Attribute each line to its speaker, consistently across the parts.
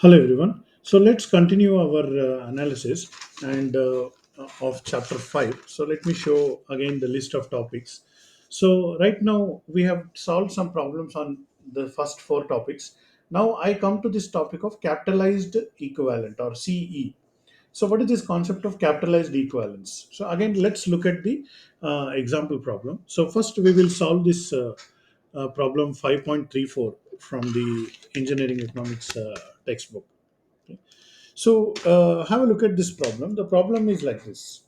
Speaker 1: Hello everyone. So let's continue our analysis and of chapter 5. So let me show again the list of topics. So right now we have solved some problems on the first four topics. Now I come to this topic of capitalized equivalent or CE. So what is this concept of capitalized equivalence? So again let's look at the example problem. So first we will solve this problem 5.34 from the engineering economics textbook. Okay. So have a look at this problem. The problem is like this.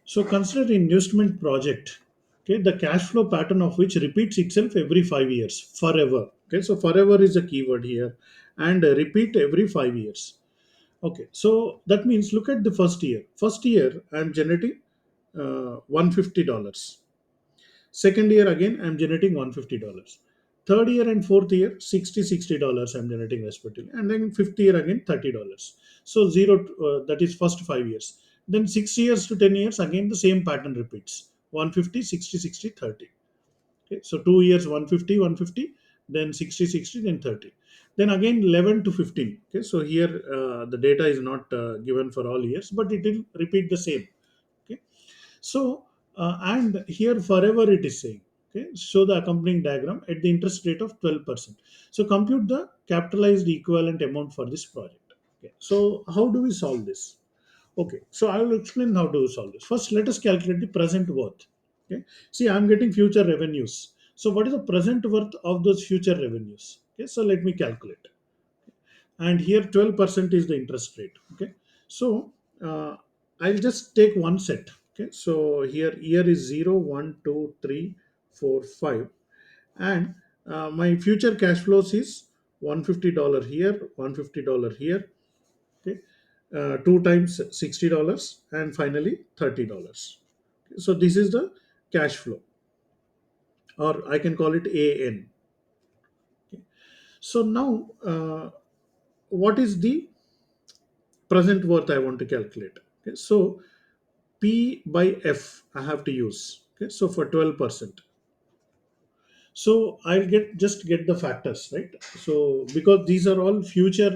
Speaker 1: So consider an investment project, okay, the cash flow pattern of which repeats itself every 5 years, forever. Okay, so forever is a keyword here, and repeat every 5 years. Okay, so that means look at the first year. First year, I am generating $150. Second year again, I'm generating $150. Third year and fourth year, $60 I'm generating respectively. And then fifth year again, $30. So zero, that is first 5 years. Then 6 years to 10 years, again the same pattern repeats. 150, 60, 60, 30. Okay, so 2 years, 150, 150, then 60, 60, then 30. Then again 11 to 15. Okay, so here the data is not given for all years, but it will repeat the same. Okay, so, and here forever it is saying, okay, show the accompanying diagram at the interest rate of 12%. So, compute the capitalized equivalent amount for this project. Okay, so how do we solve this? Okay, so I will explain how to solve this. First, let us calculate the present worth. Okay, see, I'm getting future revenues. So, what is the present worth of those future revenues? Okay, so let me calculate, and here 12% is the interest rate. Okay, so I'll just take one set. Okay, so here is 0 1 2 3 4 5, and my future cash flows is $150 here, $150 here. Okay, two times $60, and finally $30. So this is the cash flow, or I can call it AN. Okay. So now what is the present worth I want to calculate? Okay, so P by F I have to use. Okay, so for 12%. So I'll get the factors, right? So because these are all future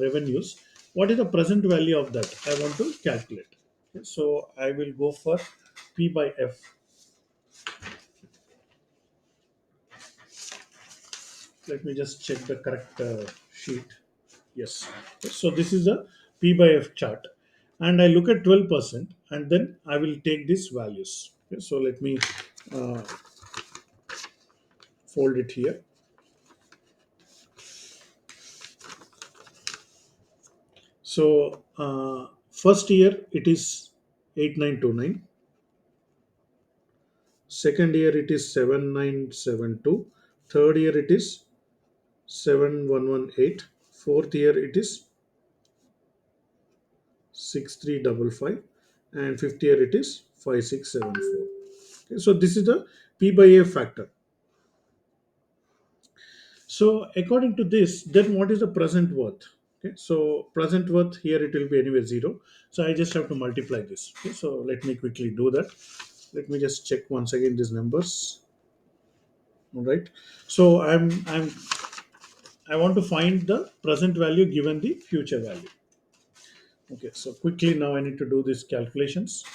Speaker 1: revenues, what is the present value of that? I want to calculate. Okay, so I will go for P by F. Let me just check the correct sheet. Yes. So this is the P by F chart. And I look at 12%, and then I will take these values. Okay, so let me uh, fold it here. So first year it is 8929. Second year it is 7972. Third year it is 7118. Fourth year it is 6355. And fifth year it is 5674. Okay, so this is the P by A factor. So according to this, then what is the present worth? Okay, so present worth here it will be anyway zero. So I just have to multiply this. Okay, so let me quickly do that. Let me just check once again these numbers. All right. So I want to find the present value given the future value. Okay. So quickly now I need to do these calculations.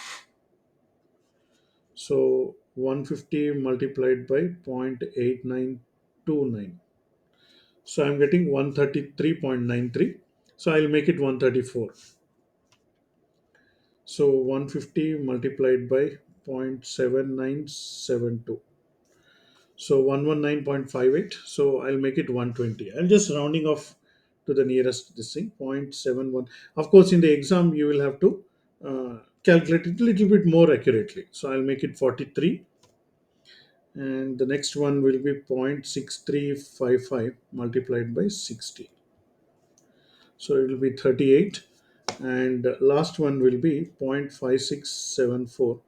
Speaker 1: So 150 multiplied by 0.8929. So I'm getting 133.93. So I'll make it 134. So 150 multiplied by 0.7972. So 119.58. So I'll make it 120. I'm just rounding off to the nearest this thing, 0.71. Of course, in the exam, you will have to calculate it a little bit more accurately. So I'll make it 43. And the next one will be 0.6355 multiplied by 60. So it will be 38. And last one will be 0.5674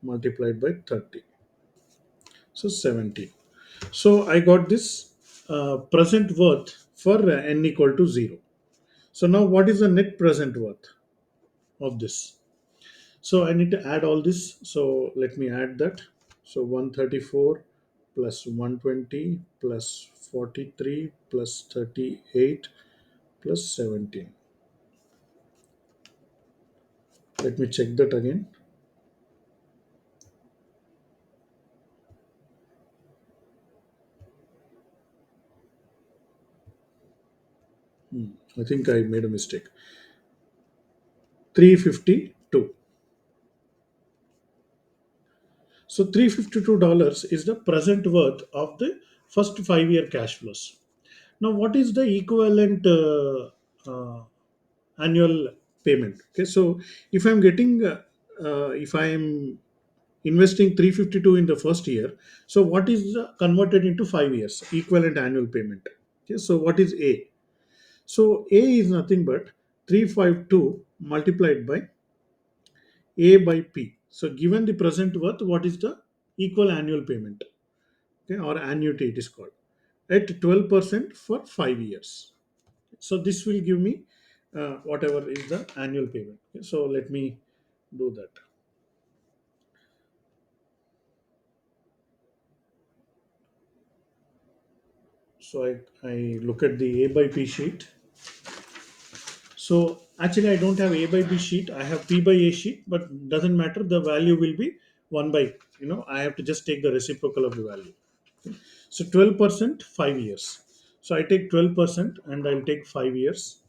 Speaker 1: multiplied by 30. So 70. So I got this present worth for n equal to 0. So now what is the net present worth of this? So I need to add all this. So let me add that. So 134 plus 120 plus 43 plus 38 plus 17. Let me check that again. I think I made a mistake. 352. So $352 is the present worth of the first 5 year cash flows. Now, what is the equivalent annual payment? Okay, so if I am investing 352 in the first year, so what is converted into 5 years equivalent annual payment? Okay, so what is A? So A is nothing but 352 multiplied by A by P. So given the present worth, what is the equal annual payment? Okay, or annuity it is called, at 12% for 5 years. So this will give me whatever is the annual payment. Okay, so let me do that. So I look at the A by P sheet. So actually I don't have A by B sheet. I have P by A sheet, but doesn't matter. The value will be 1 by, I have to just take the reciprocal of the value. So 12%, 5 years. So I take 12% and I'll take 5 years.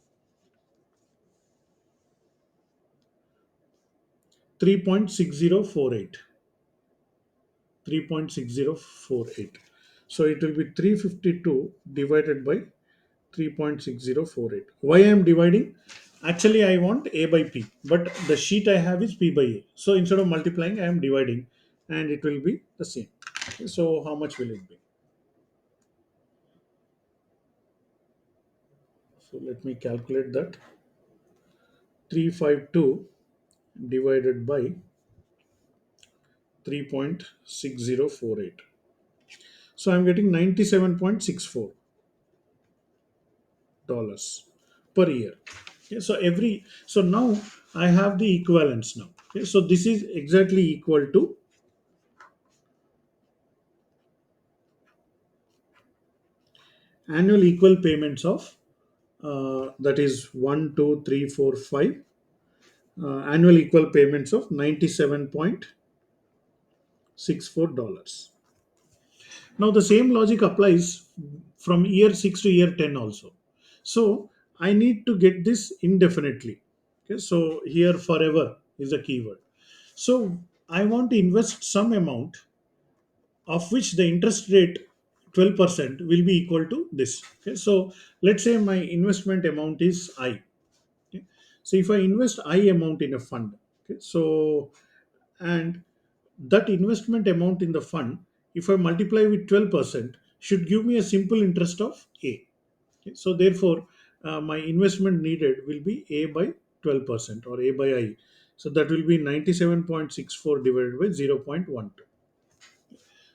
Speaker 1: 3.6048. 3.6048. So it will be 352 divided by 3.6048. Why I am dividing? Actually, I want A by P, but the sheet I have is P by A. So instead of multiplying, I am dividing, and it will be the same. So how much will it be? So let me calculate that. 352 divided by 3.6048. So I'm getting $97.64 per year. Okay, so now I have the equivalence now. Okay, so this is exactly equal to annual equal payments of that is 1, 2, 3, 4, 5 annual equal payments of $97.64. Now the same logic applies from year 6 to year 10 also. So I need to get this indefinitely. Okay, so here forever is a keyword. So I want to invest some amount of which the interest rate 12% will be equal to this. Okay, so let's say my investment amount is I. Okay, so if I invest I amount in a fund, okay, so and that investment amount in the fund, if I multiply with 12%, should give me a simple interest of A. Okay, so therefore, my investment needed will be A by 12% or A by I. So that will be 97.64 divided by 0.12.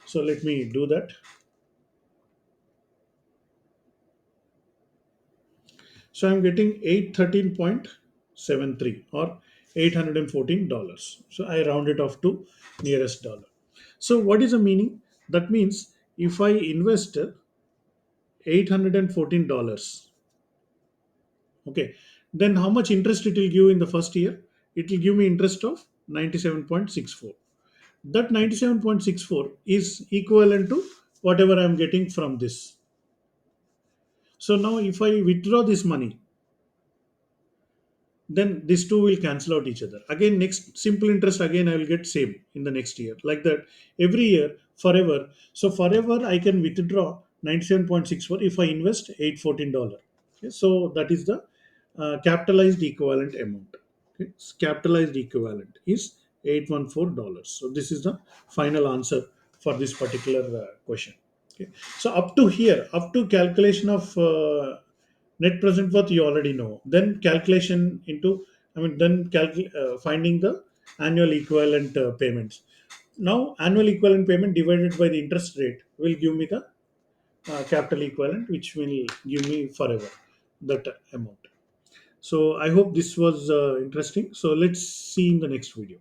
Speaker 1: So let me do that. So I'm getting 813.73 or $814. So I round it off to nearest dollar. So what is the meaning? That means if I invest $814, okay, then how much interest it will give in the first year? It will give me interest of 97.64. That 97.64 is equivalent to whatever I'm getting from this. So now if I withdraw this money, then these two will cancel out each other. Again, next simple interest again I will get same in the next year, like that every year forever. So forever I can withdraw 97.64 if I invest $814. Okay, so that is the capitalized equivalent amount. Okay, capitalized equivalent is $814. So this is the final answer for this particular question. Okay, so up to here, up to calculation of net present worth you already know. Then calculation into, then finding the annual equivalent payments. Now annual equivalent payment divided by the interest rate will give me the capital equivalent, which will give me forever that amount. So I hope this was interesting. So let's see in the next video.